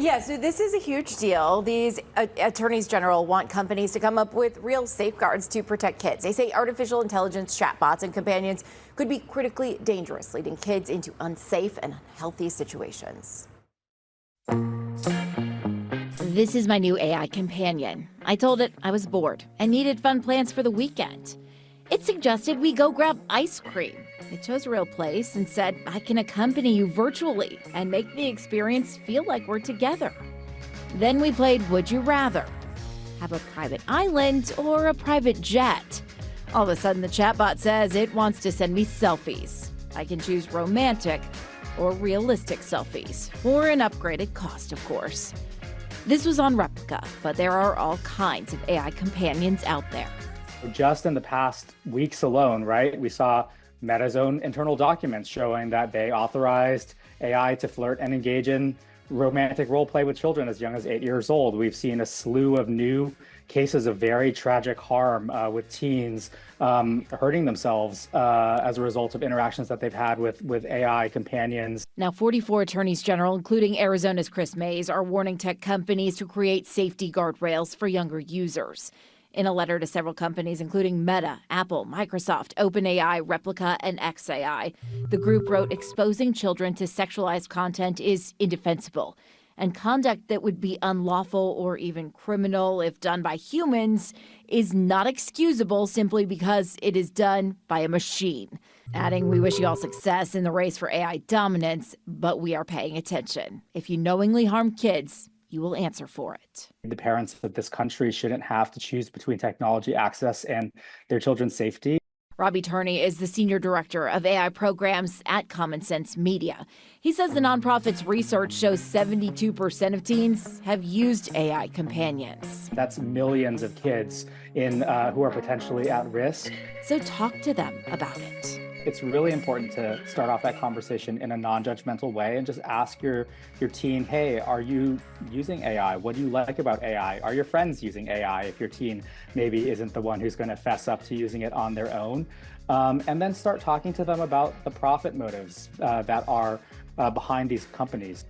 Yeah, so this is a huge deal. These attorneys general want companies to come up with real safeguards to protect kids. They say artificial intelligence chatbots and companions could be critically dangerous, leading kids into unsafe and unhealthy situations. This is my new AI companion. I told it I was bored and needed fun plans for the weekend. It suggested we go grab ice cream. It chose a real place and said I can accompany you virtually and make the experience feel like we're together. Then we played Would You Rather? Have a private island or a private jet? All of a sudden, the chatbot says it wants to send me selfies. I can choose romantic or realistic selfies for an upgraded cost, of course. This was on Replica, but there are all kinds of AI companions out there. Just in the past weeks alone, right, we saw Meta's own internal documents showing that they authorized AI to flirt and engage in romantic role play with children as young as 8 years old. We've seen a slew of new cases of very tragic harm with teens hurting themselves as a result of interactions that they've had with AI companions. Now, 44 attorneys general, including Arizona's Kris Mayes, are warning tech companies to create safety guardrails for younger users. In a letter to several companies, including Meta, Apple, Microsoft, OpenAI, Replica, and xAI, the group wrote exposing children to sexualized content is indefensible, and conduct that would be unlawful or even criminal if done by humans is not excusable simply because it is done by a machine. Adding, we wish you all success in the race for AI dominance, but we are paying attention. If you knowingly harm kids, you will answer for it. The parents of this country shouldn't have to choose between technology access and their children's safety. Robbie Turney is the senior director of AI programs at Common Sense Media. He says the nonprofit's research shows 72% of teens have used AI companions. That's millions of kids who are potentially at risk. So talk to them about it. It's really important to start off that conversation in a non-judgmental way and just ask your teen, hey, are you using AI? What do you like about AI? Are your friends using AI if your teen maybe isn't the one who's going to fess up to using it on their own? And then start talking to them about the profit motives that are behind these companies.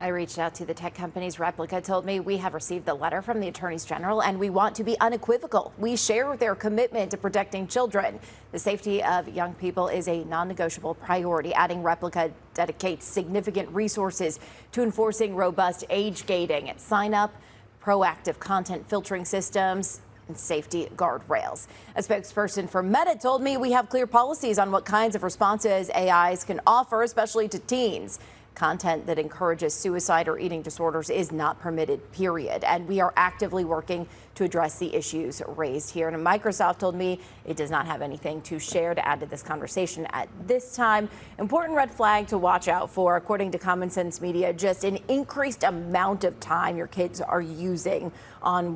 I reached out to the tech company's Replica, told me we have received the letter from the attorneys general and we want to be unequivocal. We share their commitment to protecting children. The safety of young people is a non-negotiable priority. Adding, Replica dedicates significant resources to enforcing robust age gating and sign up, proactive content filtering systems, and safety guardrails. A spokesperson for Meta told me we have clear policies on what kinds of responses AIs can offer, especially to teens. Content that encourages suicide or eating disorders is not permitted, period. And we are actively working to address the issues raised here. And Microsoft told me it does not have anything to share to add to this conversation at this time. Important red flag to watch out for, according to Common Sense Media, just an increased amount of time your kids are using on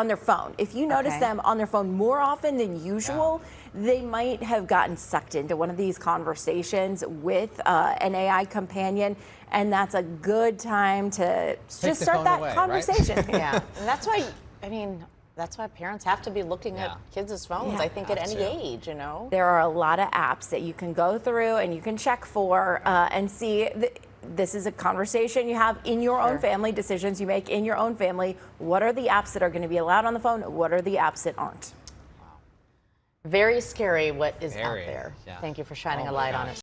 their phone. If you notice them on their phone more often than usual, they might have gotten sucked into one of these conversations with an AI companion, and that's a good time to just start that conversation. Right? Yeah, and that's why, that's why parents have to be looking at kids' phones, I think, at any age, There are a lot of apps that you can go through and you can check for and see. This is a conversation you have in your own family, decisions you make in your own family. What are the apps that are going to be allowed on the phone? What are the apps that aren't? Very scary what is out there. Thank you for shining a light on it.